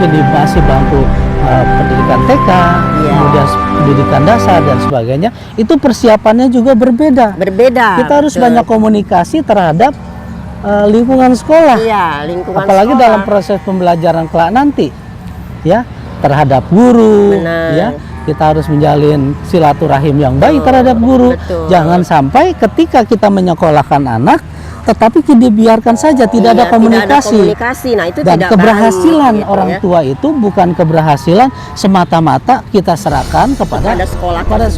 mungkin di masih bangku pendidikan TK, kemudian pendidikan dasar dan sebagainya, itu persiapannya juga berbeda. Kita harus banyak komunikasi terhadap lingkungan sekolah. Apalagi dalam proses pembelajaran kelak nanti, ya, terhadap guru, ya. Kita harus menjalin silaturahim yang baik terhadap guru. Jangan sampai ketika kita menyekolahkan anak, tetapi dibiarkan saja, tidak ada komunikasi. Nah, itu dan tidak keberhasilan baik, gitu, orang tua itu bukan keberhasilan semata-mata kita serahkan kepada sekolah, kepada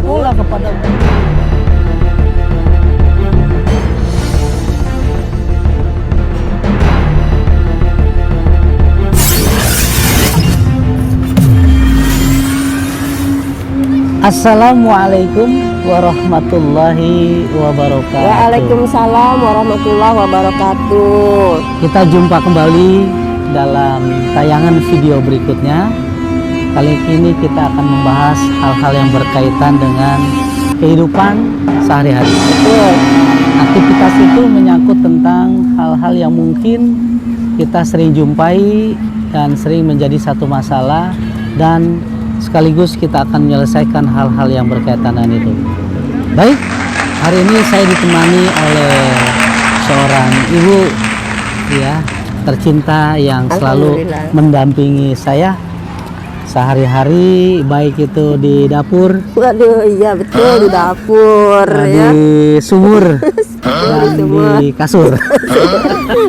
Assalamualaikum warahmatullahi wabarakatuh. Waalaikumsalam warahmatullahi wabarakatuh. Kita jumpa kembali dalam tayangan video berikutnya. Kali ini kita akan membahas hal-hal yang berkaitan dengan kehidupan sehari-hari. Aktivitas itu menyangkut tentang hal-hal yang mungkin kita sering jumpai dan sering menjadi satu masalah, dan sekaligus kita akan menyelesaikan hal-hal yang berkaitan dengan itu. Baik, hari ini saya ditemani oleh seorang ibu, ya, tercinta yang selalu mendampingi saya sehari-hari, baik itu di dapur. Waduh, iya betul, di dapur, ya. Di sumur dan di kasur.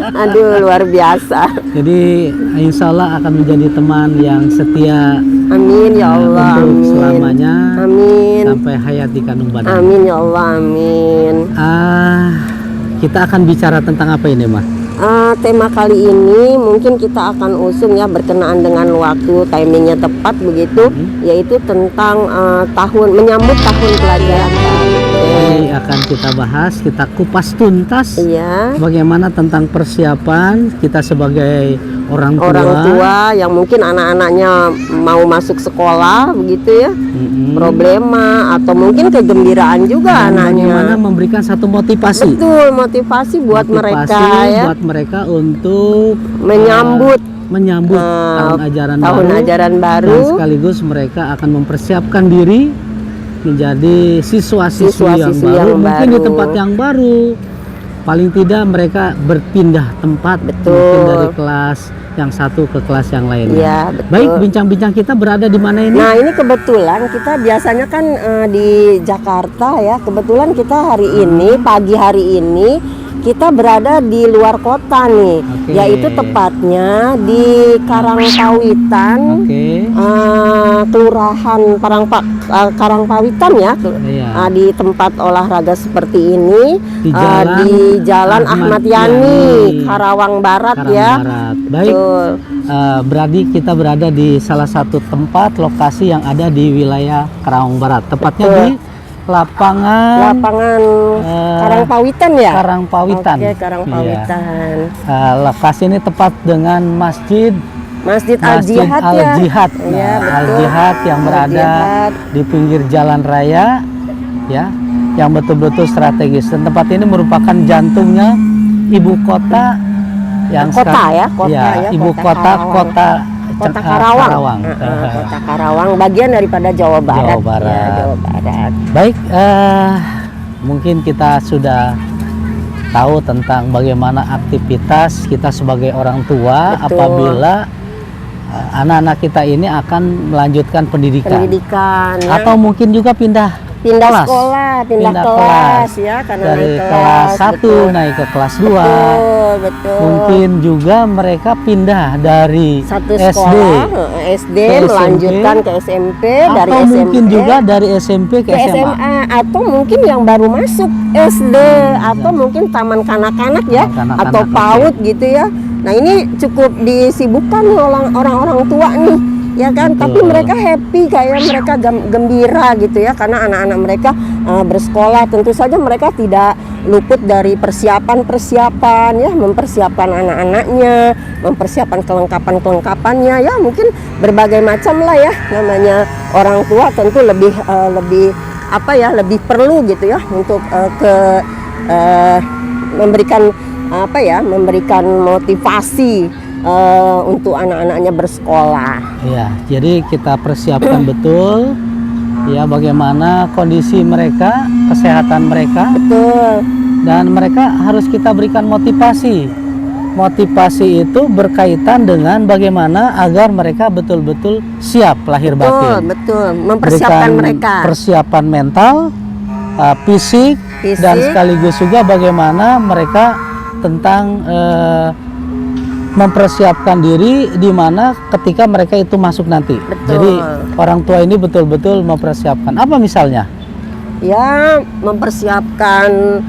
Aduh, luar biasa. Jadi insya Allah akan menjadi teman yang setia. Amin ya Allah. Untuk selamanya. Amin. Sampai hayat di kandung badan. Amin ya Allah. Amin. Kita akan bicara tentang apa ini, Mah? Tema kali ini mungkin kita akan usung, ya, berkenaan dengan waktu, timingnya tepat begitu, yaitu tentang menyambut tahun pelajaran. Ini akan kita bahas, kita kupas tuntas, bagaimana tentang persiapan kita sebagai orang tua yang mungkin anak-anaknya mau masuk sekolah begitu, ya, problema atau mungkin kegembiraan juga anaknya. Bagaimana memberikan satu motivasi. Betul, motivasi buat mereka, ya, buat mereka untuk menyambut tahun ajaran baru, dan sekaligus mereka akan mempersiapkan diri menjadi siswa-siswi yang baru, mungkin di tempat yang baru. Paling tidak mereka berpindah tempat, mungkin dari kelas yang satu ke kelas yang lain. Ya, baik, bincang-bincang kita berada di mana ini? Nah, ini kebetulan kita biasanya kan di Jakarta, ya. Kebetulan kita pagi hari ini kita berada di luar kota nih, yaitu tepatnya di Karangpawitan, Kelurahan Karangpawitan, ya, di tempat olahraga seperti ini, di Jalan Ahmad Yani, Karawang Barat, ya. Baik, berarti kita berada di salah satu tempat lokasi yang ada di wilayah Karawang Barat, tepatnya di lapangan Karangpawitan, ya. Karangpawitan. Karangpawitan. Lokasi ini tepat dengan Masjid Al-Jihad, ya. Al-Jihad yang berada di pinggir jalan raya, ya, yang betul-betul strategis. Dan tempat ini merupakan jantungnya ibu kota yang ibu kota Karawang. Kota Karawang, bagian daripada Jawa Barat. Jawa Barat. Baik, mungkin kita sudah tahu tentang bagaimana aktivitas kita sebagai orang tua apabila anak-anak kita ini akan melanjutkan pendidikan, atau mungkin juga pindah sekolah, pindah kelas, ya, karena dari kelas 1 naik ke kelas 2. Betul. Mungkin juga mereka pindah dari SD melanjutkan ke SMP, dari atau SMP mungkin juga dari SMP ke SMA, atau mungkin yang baru masuk SD, atau mungkin taman kanak-kanak, ya, atau PAUD gitu, ya. Nah, ini cukup disibukkan orang-orang tua nih, ya kan. Tapi mereka happy, kayak mereka gembira gitu, ya, karena anak-anak mereka bersekolah. Tentu saja mereka tidak luput dari persiapan, ya, mempersiapkan anak-anaknya, mempersiapkan kelengkapannya, ya, mungkin berbagai macam lah, ya, namanya orang tua tentu lebih lebih perlu gitu, ya, untuk memberikan motivasi untuk anak-anaknya bersekolah. Ya, jadi kita persiapkan betul ya bagaimana kondisi mereka, kesehatan mereka, Betul. dan mereka harus kita berikan motivasi. Motivasi itu berkaitan dengan bagaimana agar mereka betul-betul siap lahir Betul, batin. betul. Mempersiapkan Berikan mereka. persiapan mental, fisik, Fisik. dan sekaligus juga bagaimana mereka tentang mempersiapkan diri di mana ketika mereka itu masuk nanti. Betul. Jadi orang tua ini betul-betul mempersiapkan. Apa misalnya? Ya, mempersiapkan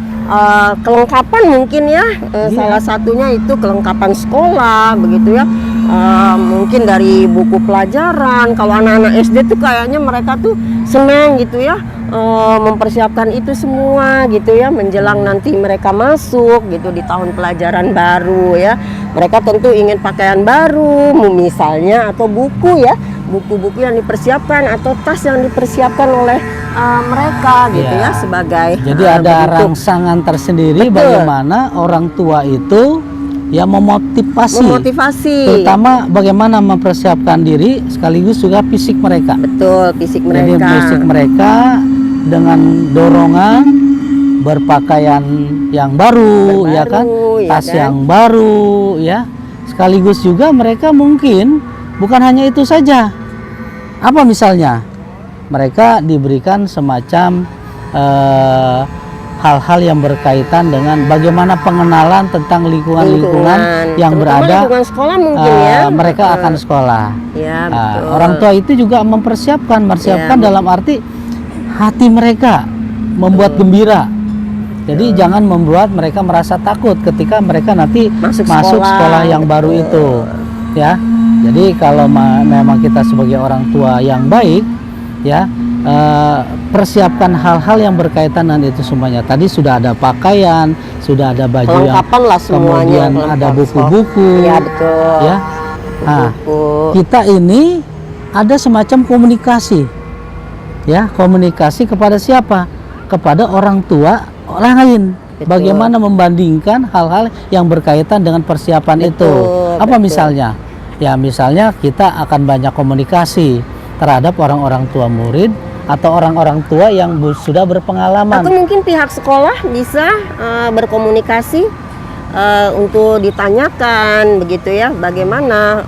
kelengkapan mungkin ya. Iya. Salah satunya itu kelengkapan sekolah, begitu ya. Mungkin dari buku pelajaran. Kalau anak-anak SD tuh kayaknya mereka tuh senang gitu ya, mempersiapkan itu semua gitu ya, menjelang nanti mereka masuk gitu di tahun pelajaran baru ya. Mereka tentu ingin pakaian baru misalnya, atau buku ya, buku-buku yang dipersiapkan atau tas yang dipersiapkan oleh mereka gitu Iya. ya, sebagai Jadi ada bentuk rangsangan tersendiri Betul. bagaimana orang tua itu ya memotivasi, terutama bagaimana mempersiapkan diri sekaligus juga fisik mereka. betul fisik Jadi mereka. fisik mereka dengan dorongan berpakaian yang baru, ya kan, ya tas kan? yang baru, ya. Sekaligus juga mereka mungkin bukan hanya itu saja. Apa misalnya? Mereka diberikan semacam hal-hal yang berkaitan dengan bagaimana pengenalan tentang lingkungan-lingkungan yang terutama berada lingkungan sekolah mungkin ya. mereka akan sekolah. Ya, Nah, betul. orang tua itu juga mempersiapkan dalam arti hati mereka membuat gembira. Jadi jangan membuat mereka merasa takut ketika mereka nanti masuk sekolah yang baru itu, ya. Jadi kalau memang kita sebagai orang tua yang baik, ya, persiapkan hal-hal yang berkaitan dengan itu semuanya. Tadi sudah ada pakaian, sudah ada baju yang, Kelengkapan lah semuanya, kemudian kelengkapan ada buku-buku, ya betul. ya. Nah, Buku. kita ini ada semacam komunikasi, ya, komunikasi kepada siapa? Kepada orang tua lain. Betul. Bagaimana membandingkan hal-hal yang berkaitan dengan persiapan itu? Apa betul. misalnya? Ya, misalnya kita akan banyak komunikasi terhadap orang-orang tua murid atau orang-orang tua yang sudah berpengalaman. Atau mungkin pihak sekolah bisa berkomunikasi untuk ditanyakan begitu ya, bagaimana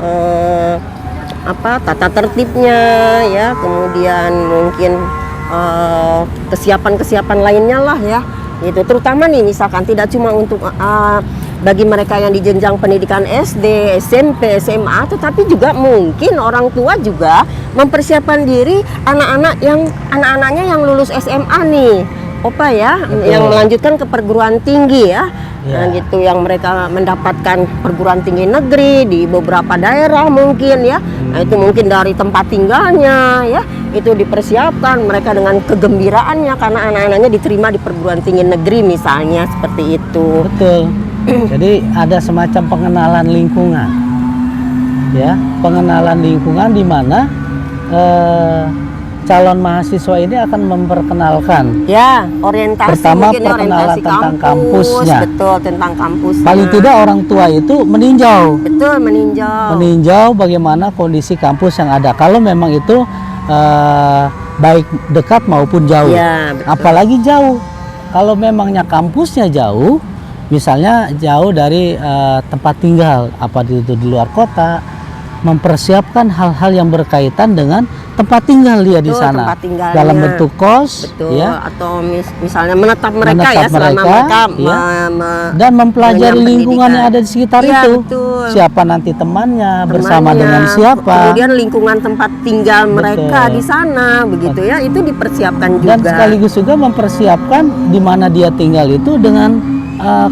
tata tertibnya ya, kemudian mungkin kesiapan lainnya lah ya. Gitu. Terutama nih misalkan tidak cuma untuk bagi mereka yang di jenjang pendidikan SD, SMP, SMA, tetapi juga mungkin orang tua juga mempersiapkan diri anak-anaknya yang lulus SMA nih, Opa ya, Betul. yang melanjutkan ke perguruan tinggi ya. Ya. Nah, gitu, yang mereka mendapatkan perguruan tinggi negeri di beberapa daerah mungkin ya. Nah, itu mungkin dari tempat tinggalnya ya, itu dipersiapkan mereka dengan kegembiraannya karena anak-anaknya diterima di perguruan tinggi negeri misalnya, seperti itu. Betul. Jadi ada semacam pengenalan lingkungan, ya, pengenalan lingkungan di mana calon mahasiswa ini akan memperkenalkan. Ya, orientasi Pertama, mungkin ya, perkenalan orientasi tentang kampus, kampusnya. betul, tentang kampus. Paling tidak orang tua itu meninjau, Betul, meninjau. bagaimana kondisi kampus yang ada. Kalau memang itu baik dekat maupun jauh. Ya, betul. Apalagi jauh. Kalau memangnya kampusnya jauh, misalnya jauh dari tempat tinggal, apa itu di luar kota, mempersiapkan hal-hal yang berkaitan dengan tempat tinggal dia di Betul, sana, tempat tinggalnya. dalam bentuk kos, Betul, ya, atau misalnya menetap mereka Menetap ya selama mereka, mereka ya. me- dan mempelajari mengenyam lingkungan yang pendidikan. ada di sekitar Iya, itu. betul. Siapa nanti temannya, bersama temannya, dengan siapa. kemudian lingkungan tempat tinggal mereka Betul. di sana, begitu ya, itu dipersiapkan juga. Dan sekaligus juga mempersiapkan di mana dia tinggal itu dengan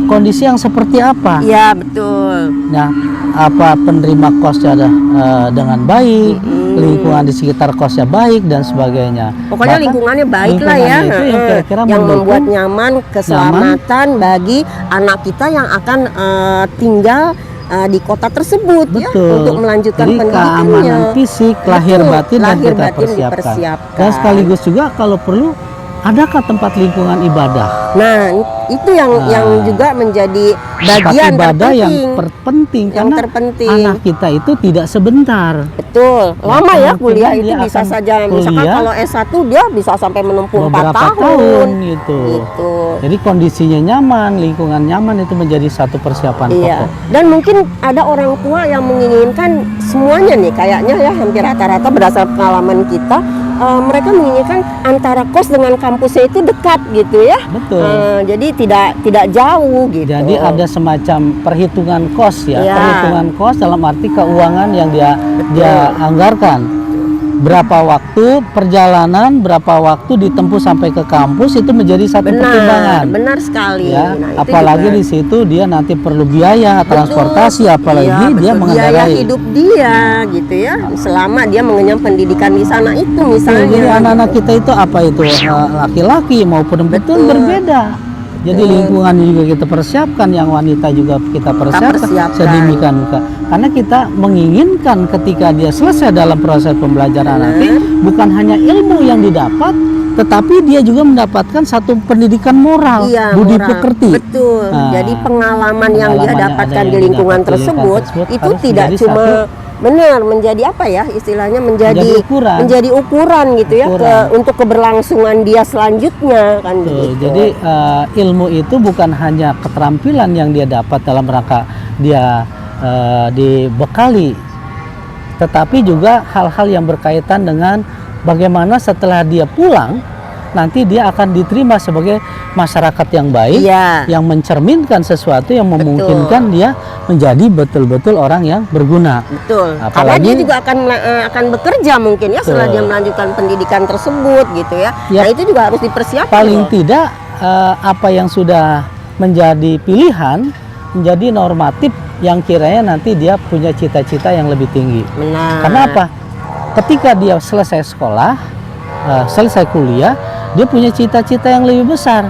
kondisi yang seperti apa. Iya, betul. Nah, apa penerima kosnya ada dengan baik, lingkungan di sekitar kosnya baik dan sebagainya. Pokoknya Bahkan lingkungannya baik lah ya, lingkungannya itu yang kira-kira yang mendukung membuat nyaman, keselamatan bagi anak kita yang akan tinggal di kota tersebut ya, Betul. untuk melanjutkan Jadi pendidikannya. keamanan fisik, lahir Betul, batin dan lahir kita batin persiapkan. dipersiapkan. Dan sekaligus juga kalau perlu adakah tempat lingkungan ibadah? Nah, itu yang juga menjadi bagian ibadah terpenting. yang penting Yang karena terpenting. anak kita itu tidak sebentar. Betul. Lama ya Kemungkinan kuliah itu dia bisa akan saja. Misalkan kuliah kalau S1 dia bisa sampai menempuh 4 beberapa tahun. tahun gitu. Gitu. Jadi kondisinya nyaman, lingkungan nyaman itu menjadi satu persiapan Iya. pokok. Dan mungkin ada orang tua yang menginginkan semuanya nih, kayaknya ya hampir rata-rata berdasarkan pengalaman kita, mereka menginginkan antara kos dengan kampusnya itu dekat gitu ya. Betul. Jadi tidak jauh gitu. Jadi ada semacam perhitungan kos ya, Iya. perhitungan kos dalam arti keuangan yang dia anggarkan. Berapa waktu perjalanan, berapa waktu ditempuh sampai ke kampus itu menjadi satu pertimbangan. Benar sekali. Ya, Nah, itu apalagi juga. di situ dia nanti perlu biaya transportasi, apalagi Iya, dia betul. mengendarai. Biaya hidup dia gitu ya, selama dia mengenyam pendidikan di sana itu misalnya. Jadi anak-anak gitu. kita itu apa itu laki-laki maupun perempuan Betul. berbeda. Jadi Betul. lingkungan juga kita persiapkan, yang wanita juga kita persiapkan sedemikian rupa. Karena kita menginginkan ketika dia selesai dalam proses pembelajaran nanti bukan hanya ilmu yang didapat, tetapi dia juga mendapatkan satu pendidikan moral, Iya, budi moral. pekerti. Betul. Nah, Jadi pengalaman yang dia pengalaman yang dapatkan ada di yang lingkungan didapat di lingkungan tersebut tersebut itu harus tidak menjadi cuma satu- benar menjadi apa ya istilahnya Menjadi menjadi ukuran gitu ya Ukuran. untuk keberlangsungan dia selanjutnya kan Betul. begitu. Jadi ilmu itu bukan hanya keterampilan yang dia dapat dalam rangka dia dibekali, tetapi juga hal-hal yang berkaitan dengan bagaimana setelah dia pulang nanti dia akan diterima sebagai masyarakat yang baik, Iya. yang mencerminkan sesuatu yang memungkinkan dia menjadi betul-betul orang yang berguna. Betul. Karena Apalagi- dia juga akan bekerja mungkin ya setelah Betul. dia melanjutkan pendidikan tersebut gitu ya. Ya, Nah, itu juga harus dipersiapkan. Paling loh. tidak apa yang sudah menjadi pilihan menjadi normatif yang kiranya nanti dia punya cita-cita yang lebih tinggi. Benar. Karena apa? Ketika dia selesai sekolah, selesai kuliah, dia punya cita-cita yang lebih besar.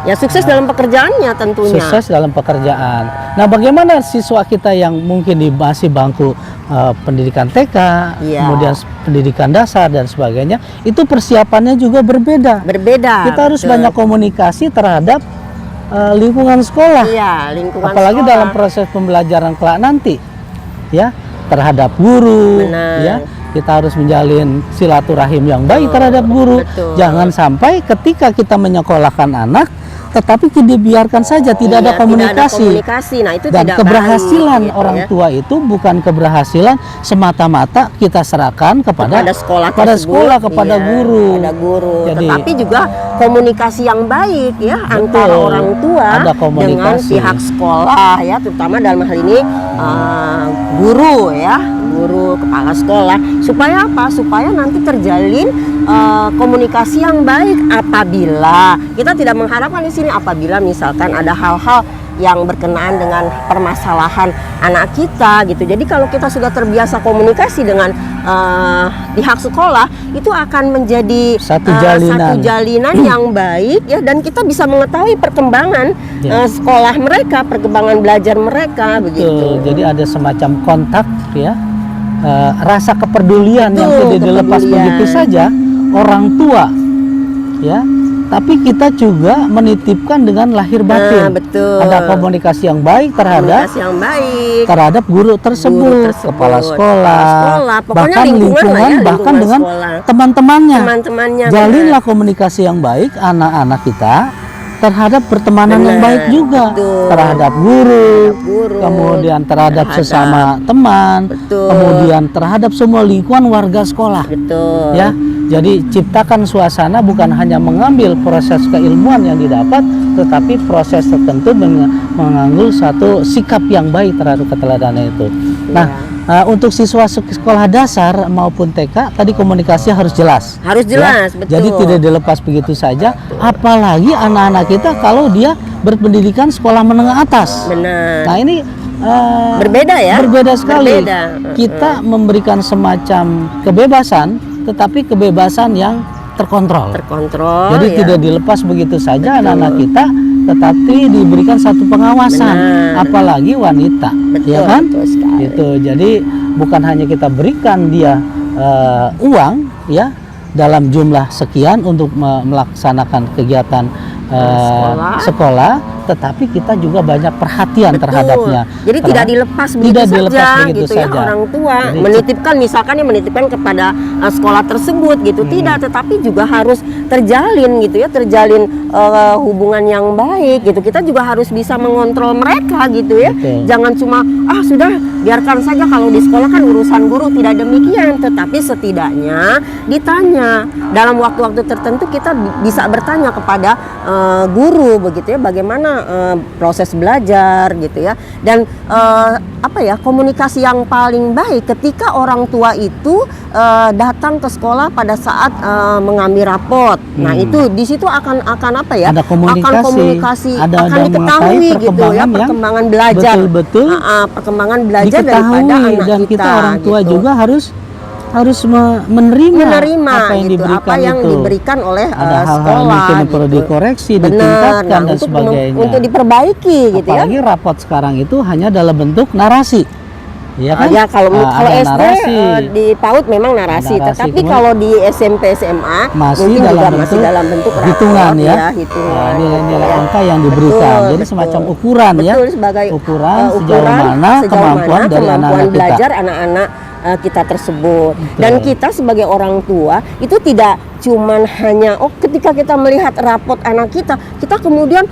Ya sukses dalam pekerjaannya tentunya. Sukses dalam pekerjaan. Nah, bagaimana siswa kita yang mungkin masih bangku pendidikan TK, Iya. kemudian pendidikan dasar dan sebagainya, itu persiapannya juga berbeda. Berbeda. Kita harus betul. banyak komunikasi terhadap lingkungan sekolah. Iya, lingkungan Apalagi sekolah. dalam proses pembelajaran kelak nanti, ya, terhadap guru, Benar. ya, kita harus menjalin silaturahim yang baik terhadap guru. Betul. Jangan sampai ketika kita menyekolahkan anak, tetapi dibiarkan saja tidak ada Iya, komunikasi. Nah, itu Dan tidak keberhasilan baik, gitu orang ya. tua itu bukan keberhasilan semata-mata kita serahkan kepada sekolah pada tersebut, sekolah, kepada iya, guru. pada guru. Jadi- Tetapi juga komunikasi yang baik ya Betul. antara orang tua Ada dengan komunikasi. pihak sekolah ya, terutama dalam hal ini guru ya, guru kepala sekolah. Supaya apa? Supaya nanti terjalin komunikasi yang baik. Apabila kita tidak mengharapkan di sini, apabila misalkan ada hal-hal yang berkenaan dengan permasalahan anak kita gitu. Jadi kalau kita sudah terbiasa komunikasi dengan pihak sekolah, itu akan menjadi Satu jalinan. yang baik ya, dan kita bisa mengetahui perkembangan Ya. sekolah mereka, perkembangan belajar mereka begitu. Betul. Jadi ada semacam kontak ya, rasa kepedulian yang Betul, tidak dilepas kepedulian. begitu saja orang tua, ya. Tapi kita juga menitipkan dengan lahir batin. Betul. Ada komunikasi yang baik Komunikasi yang baik. terhadap guru tersebut, kepala sekolah, pokoknya bahkan lingkungan lah ya, bahkan lingkungan dengan sekolah. teman-temannya. Teman-temannya. Jalinlah komunikasi yang baik anak-anak kita terhadap pertemanan yang Benar, baik juga, betul. terhadap guru, Guru, kemudian terhadap sesama teman, Betul. kemudian terhadap semua lingkungan warga sekolah. Betul. Ya, jadi ciptakan suasana bukan hanya mengambil proses keilmuan yang didapat, tetapi proses tertentu mengambil satu sikap yang baik terhadap keteladanan itu. Nah, untuk siswa sekolah dasar maupun TK tadi komunikasi harus jelas. Harus jelas, betul. Jadi tidak dilepas begitu saja. Apalagi anak-anak kita kalau dia berpendidikan sekolah menengah atas. Benar. Nah ini Berbeda ya? Berbeda sekali. Berbeda. Kita memberikan semacam kebebasan, tetapi kebebasan yang terkontrol. Terkontrol. Jadi ya. tidak dilepas begitu saja anak-anak kita, tetapi diberikan satu pengawasan. Benar. Apalagi wanita, Betul, ya kan? betul sekali. Itu. Jadi bukan hanya kita berikan dia uang, ya, dalam jumlah sekian untuk melaksanakan kegiatan sekolah, tetapi kita juga banyak perhatian terhadapnya. Jadi tidak dilepas begitu saja gitu ya, orang tua jadi, menitipkan, misalkan ya menitipkan kepada sekolah tersebut gitu, tidak, tetapi juga harus terjalin gitu ya, terjalin hubungan yang baik gitu. Kita juga harus bisa mengontrol mereka gitu ya. Jangan cuma sudah biarkan saja, kalau di sekolah kan urusan guru, tidak demikian, tetapi setidaknya ditanya dalam waktu-waktu tertentu, kita bisa bertanya kepada guru begitu ya, bagaimana proses belajar gitu ya. Dan komunikasi yang paling baik ketika orang tua itu datang ke sekolah pada saat mengambil rapot. Nah, itu di situ akan apa ya? Ada komunikasi, akan diketahui gitu ya, perkembangan belajar. Betul-betul perkembangan belajar daripada anak dan kita orang tua gitu. juga harus menerima apa yang gitu, diberikan, apa yang diberikan oleh ada hal-hal sekolah mungkin gitu. perlu dikoreksi, Benar. ditingkatkan dan sebagainya. Untuk diperbaiki gitu ya. Apalagi rapot sekarang itu hanya dalam bentuk narasi. Ya kan? Ya kalau SD narasi. Di PAUD memang narasi, tetapi kalau di SMP SMA masih dalam bentuk hitungan ya, hitungan nilai-nilai angka yang diberikan. Jadi semacam ukuran ya, sebagai ukuran sejauh mana kemampuan dari anak-anak belajar anak-anak kita tersebut. Dan kita sebagai orang tua itu tidak cuman hanya ketika kita melihat rapot anak kita kemudian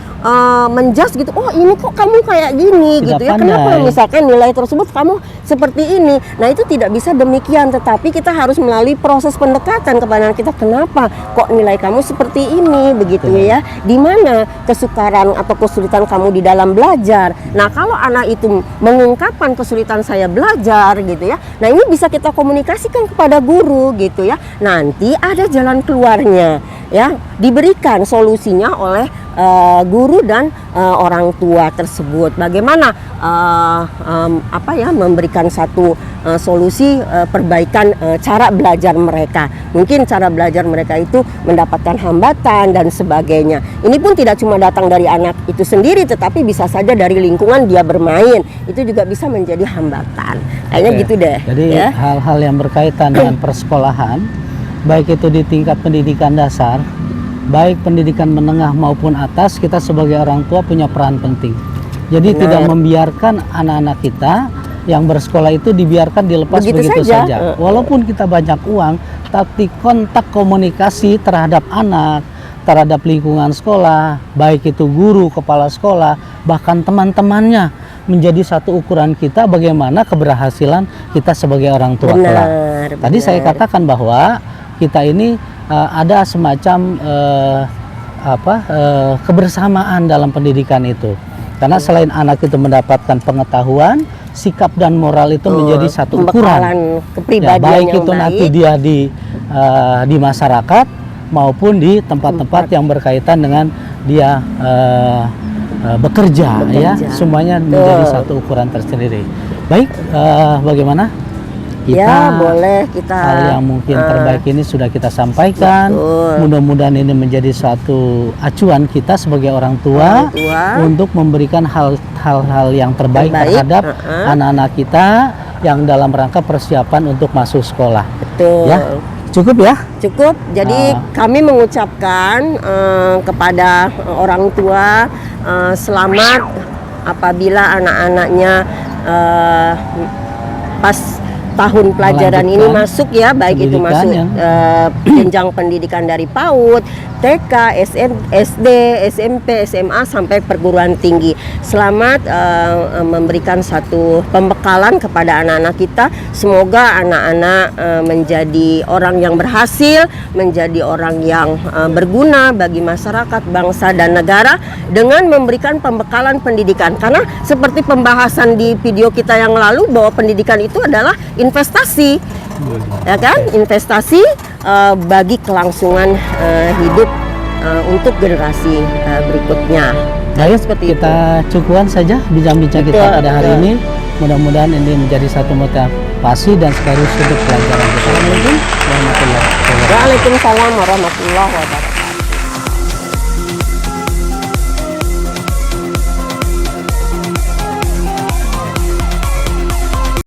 menjudge gitu, ini kok kamu kayak gini gitu ya, kenapa misalkan nilai tersebut kamu seperti ini. Nah, itu tidak bisa demikian, tetapi kita harus melalui proses pendekatan kepada anak kita, kenapa kok nilai kamu seperti ini begitu ya, di mana kesukaran atau kesulitan kamu di dalam belajar. Nah, kalau anak itu mengungkapkan kesulitan saya belajar gitu ya, nah ini bisa kita komunikasikan kepada guru gitu ya, nanti ada jalan keluarnya ya, diberikan solusinya oleh guru dan orang tua tersebut. Bagaimana memberikan satu solusi perbaikan cara belajar mereka. Mungkin cara belajar mereka itu mendapatkan hambatan dan sebagainya. Ini pun tidak cuma datang dari anak itu sendiri, tetapi bisa saja dari lingkungan dia bermain. Itu juga bisa menjadi hambatan. Kayaknya gitu deh. Jadi ya, hal-hal yang berkaitan dengan persekolahan, baik itu di tingkat pendidikan dasar, baik pendidikan menengah maupun atas, kita sebagai orang tua punya peran penting. Jadi tidak membiarkan anak-anak kita yang bersekolah itu dibiarkan dilepas begitu saja. Walaupun kita banyak uang, tapi kontak komunikasi terhadap anak, terhadap lingkungan sekolah, baik itu guru, kepala sekolah, bahkan teman-temannya, menjadi satu ukuran kita bagaimana keberhasilan kita sebagai orang tua kelak. Tadi saya katakan bahwa kita ini ada semacam kebersamaan dalam pendidikan itu, karena selain anak itu mendapatkan pengetahuan, sikap dan moral itu menjadi satu ukuran baik itu nanti dia di masyarakat maupun di tempat-tempat yang berkaitan dengan dia bekerja ya, semuanya menjadi satu ukuran tersendiri. Baik, bagaimana? Boleh kita hal yang mungkin terbaik ini sudah kita sampaikan. Mudah-mudahan ini menjadi suatu acuan kita sebagai orang tua untuk memberikan hal-hal yang terbaik terhadap anak-anak kita yang dalam rangka persiapan untuk masuk sekolah. Betul. Ya, cukup ya? Cukup. Jadi kami mengucapkan kepada orang tua selamat apabila anak-anaknya pas tahun pelajaran ini masuk ya, baik itu masuk jenjang pendidikan dari PAUD, TK, SD, SMP, SMA sampai perguruan tinggi. Selamat memberikan satu pembekalan kepada anak-anak kita. Semoga anak-anak menjadi orang yang berhasil, menjadi orang yang berguna bagi masyarakat, bangsa dan negara dengan memberikan pembekalan pendidikan. Karena seperti pembahasan di video kita yang lalu bahwa pendidikan itu adalah investasi, ya kan? Investasi bagi kelangsungan hidup untuk generasi berikutnya. Baik, seperti kita cukupan saja bincang-bincang kita pada hari ini. Mudah-mudahan ini menjadi satu motivasi dan sekaligus untuk pelajaran kita. Assalamualaikum warahmatullahi wabarakatuh. Waalaikumsalam warahmatullahi wabarakatuh.